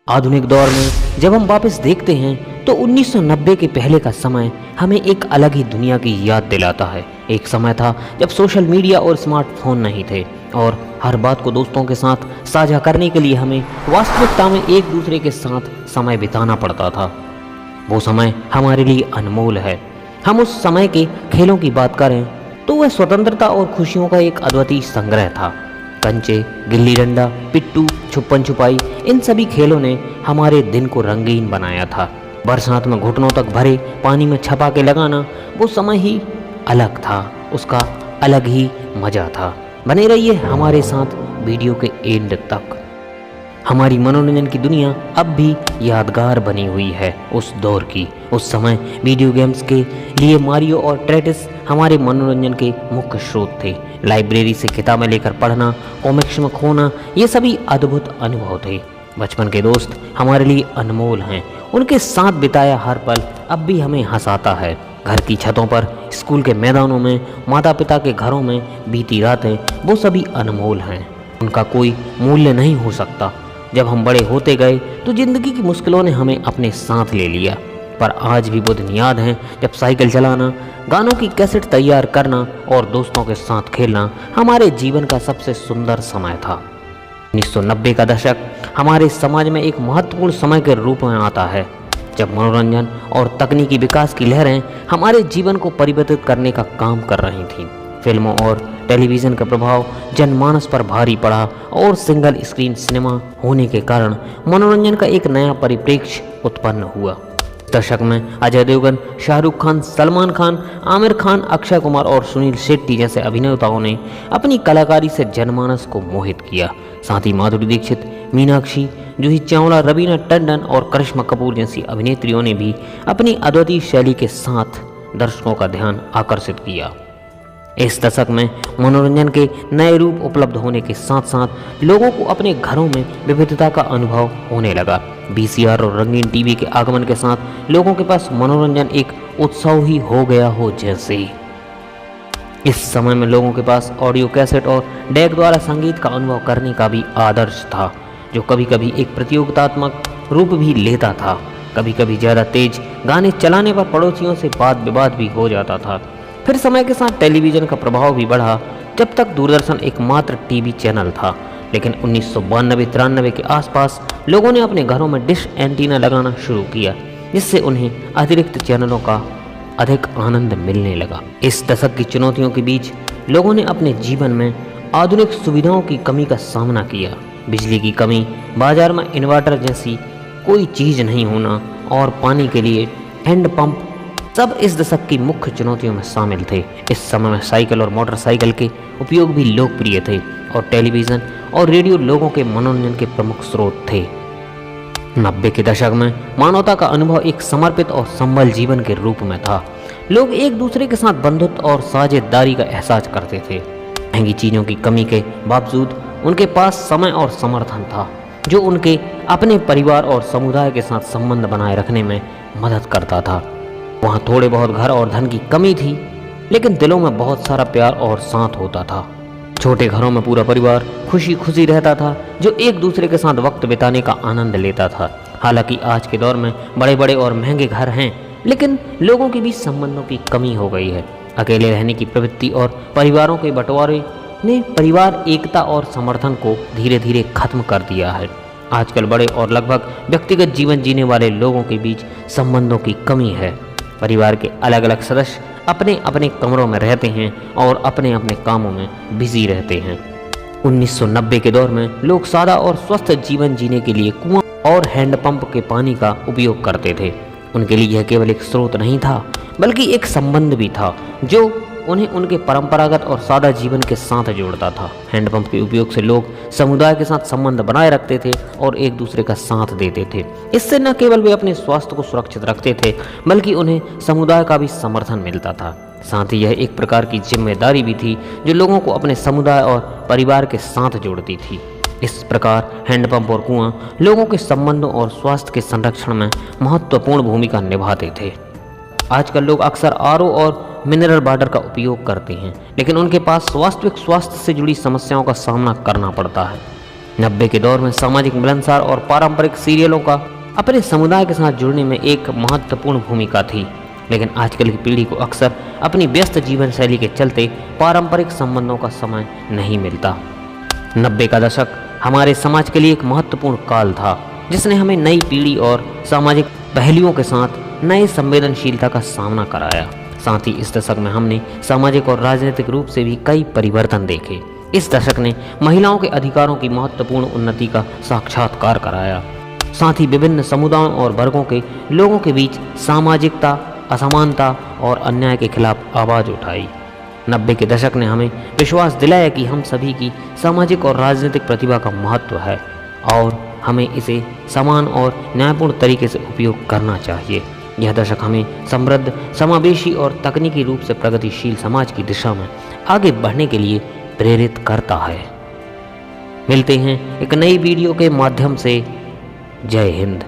आधुनिक दौर में जब हम वापस देखते हैं तो 1990 के पहले का समय हमें एक अलग ही दुनिया की याद दिलाता है। एक समय था जब सोशल मीडिया और स्मार्टफोन नहीं थे और हर बात को दोस्तों के साथ साझा करने के लिए हमें वास्तविकता में एक दूसरे के साथ समय बिताना पड़ता था। वो समय हमारे लिए अनमोल है। हम उस समय के खेलों की बात करें तो वह स्वतंत्रता और खुशियों का एक अद्वितीय संग्रह था। कंचे, गिल्ली डंडा, पिट्टू, छुपन छुपाई, इन सभी खेलों ने हमारे दिन को रंगीन बनाया था। बरसात में घुटनों तक भरे पानी में छपा के लगाना वो समय ही अलग था, उसका अलग ही मजा था। बने रहिए हमारे साथ वीडियो के एंड तक। हमारी मनोरंजन की दुनिया अब भी यादगार बनी हुई है उस दौर की। उस समय वीडियो गेम्स के लिए मारियो और टेट्रिस हमारे मनोरंजन के मुख्य स्रोत थे। लाइब्रेरी से किताबें लेकर पढ़ना, कॉमिक्स में खोना, ये सभी अद्भुत अनुभव थे। बचपन के दोस्त हमारे लिए अनमोल हैं। उनके साथ बिताया हर पल अब भी हमें हंसाता है। घर की छतों पर, स्कूल के मैदानों में, माता पिता के घरों में बीती रातें, वो सभी अनमोल हैं। उनका कोई मूल्य नहीं हो सकता। जब हम बड़े होते गए तो जिंदगी की मुश्किलों ने हमें अपने साथ ले लिया, पर आज भी वो दिन याद हैं जब साइकिल चलाना, गानों की कैसेट तैयार करना और दोस्तों के साथ खेलना हमारे जीवन का सबसे सुंदर समय था। 1990 का दशक हमारे समाज में एक महत्वपूर्ण समय के रूप में आता है, जब मनोरंजन और तकनीकी विकास की लहरें हमारे जीवन को परिवर्तित करने का काम कर रही थीं। फिल्मों और टेलीविज़न का प्रभाव जनमानस पर भारी पड़ा और सिंगल स्क्रीन सिनेमा होने के कारण मनोरंजन का एक नया परिप्रेक्ष्य उत्पन्न हुआ। दशक में अजय देवगन, शाहरुख खान, सलमान खान, आमिर खान, अक्षय कुमार और सुनील शेट्टी जैसे अभिनेताओं ने अपनी कलाकारी से जनमानस को मोहित किया। साथ ही माधुरी दीक्षित, मीनाक्षी, जूही चावला, रवीना टंडन और करिश्मा कपूर जैसी अभिनेत्रियों ने भी अपनी अद्वितीय शैली के साथ दर्शकों का ध्यान आकर्षित किया। इस दशक में मनोरंजन के नए रूप उपलब्ध होने के साथ साथ लोगों को अपने घरों में विविधता का अनुभव होने लगा। वीसीआर और रंगीन टीवी के आगमन के साथ लोगों के पास मनोरंजन एक उत्सव ही हो गया हो जैसे। इस समय में लोगों के पास ऑडियो कैसेट और डेक द्वारा संगीत का अनुभव करने का भी आदर्श था, जो कभी कभी एक प्रतियोगितात्मक रूप भी लेता था। कभी कभी ज़्यादा तेज गाने चलाने पर पड़ोसियों से वाद विवाद भी हो जाता था। फिर समय के साथ टेलीविज़न का प्रभाव भी बढ़ा, जब तक दूरदर्शन एकमात्र टीवी चैनल था। लेकिन 1992-93 के आसपास लोगों ने अपने घरों में डिश एंटीना लगाना शुरू किया, जिससे उन्हें अतिरिक्त चैनलों का अधिक आनंद मिलने लगा। इस दशक की चुनौतियों के बीच लोगों ने अपने जीवन में आधुनिक सुविधाओं की कमी का सामना किया। बिजली की कमी, बाजार में इन्वर्टर जैसी कोई चीज़ नहीं होना और पानी के लिए हैंडपंप सब इस दशक की मुख्य चुनौतियों में शामिल थे। इस समय में साइकिल और मोटरसाइकिल के उपयोग भी लोकप्रिय थे और टेलीविज़न और रेडियो लोगों के मनोरंजन के प्रमुख स्रोत थे। 90 के दशक में मानवता का अनुभव एक समर्पित और संबल जीवन के रूप में था। लोग एक दूसरे के साथ बंधुत्व और साझेदारी का एहसास करते थे। महंगी चीज़ों की कमी के बावजूद उनके पास समय और समर्थन था, जो उनके अपने परिवार और समुदाय के साथ संबंध बनाए रखने में मदद करता था। वहाँ थोड़े बहुत घर और धन की कमी थी, लेकिन दिलों में बहुत सारा प्यार और साथ होता था। छोटे घरों में पूरा परिवार खुशी खुशी रहता था, जो एक दूसरे के साथ वक्त बिताने का आनंद लेता था। हालांकि आज के दौर में बड़े बड़े और महंगे घर हैं, लेकिन लोगों के बीच संबंधों की कमी हो गई है। अकेले रहने की प्रवृत्ति और परिवारों के बंटवारे ने परिवार एकता और समर्थन को धीरे धीरे खत्म कर दिया है। आजकल बड़े और लगभग व्यक्तिगत जीवन जीने वाले लोगों के बीच संबंधों की कमी है। परिवार के अलग अलग सदस्य अपने अपने कमरों में रहते हैं और अपने अपने कामों में बिजी रहते हैं। 1990 के दौर में लोग सादा और स्वस्थ जीवन जीने के लिए कुआं और हैंडपंप के पानी का उपयोग करते थे। उनके लिए यह केवल एक स्रोत नहीं था, बल्कि एक संबंध भी था, जो उन्हें उनके परंपरागत और सादा जीवन के साथ जोड़ता था। हैंडपंप के उपयोग से लोग समुदाय के साथ संबंध बनाए रखते थे और एक दूसरे का साथ देते थे। इससे न केवल वे अपने स्वास्थ्य को सुरक्षित रखते थे, बल्कि उन्हें समुदाय का भी समर्थन मिलता था। साथ ही यह एक प्रकार की जिम्मेदारी भी थी, जो लोगों को अपने समुदाय और परिवार के साथ जोड़ती थी। इस प्रकार हैंडपंप और कुआं लोगों के संबंधों और स्वास्थ्य के संरक्षण में महत्वपूर्ण भूमिका निभाते थे। आजकल लोग अक्सर आरओ और मिनरल वाटर का उपयोग करते हैं, लेकिन उनके पास वास्तविक स्वास्थ्य से जुड़ी समस्याओं का सामना करना पड़ता है। 90 के दौर में सामाजिक मिलनसार और पारंपरिक सीरियलों का अपने समुदाय के साथ जुड़ने में एक महत्वपूर्ण भूमिका थी, लेकिन आजकल की पीढ़ी को अक्सर अपनी व्यस्त जीवन शैली के चलते पारंपरिक संबंधों का समय नहीं मिलता। 90 का दशक हमारे समाज के लिए एक महत्वपूर्ण काल था, जिसने हमें नई पीढ़ी और सामाजिक पहलुओं के साथ नए संवेदनशीलता का सामना कराया। साथ ही इस दशक में हमने सामाजिक और राजनीतिक रूप से भी कई परिवर्तन देखे। इस दशक ने महिलाओं के अधिकारों की महत्वपूर्ण उन्नति का साक्षात्कार कराया। साथ ही विभिन्न समुदायों और वर्गों के लोगों के बीच सामाजिकता, असमानता और अन्याय के खिलाफ आवाज़ उठाई। 90 के दशक ने हमें विश्वास दिलाया कि हम सभी की सामाजिक और राजनीतिक प्रतिभा का महत्व है और हमें इसे समान और न्यायपूर्ण तरीके से उपयोग करना चाहिए। यह दशक हमें समृद्ध, समावेशी और तकनीकी रूप से प्रगतिशील समाज की दिशा में आगे बढ़ने के लिए प्रेरित करता है। मिलते हैं एक नई वीडियो के माध्यम से। जय हिंद।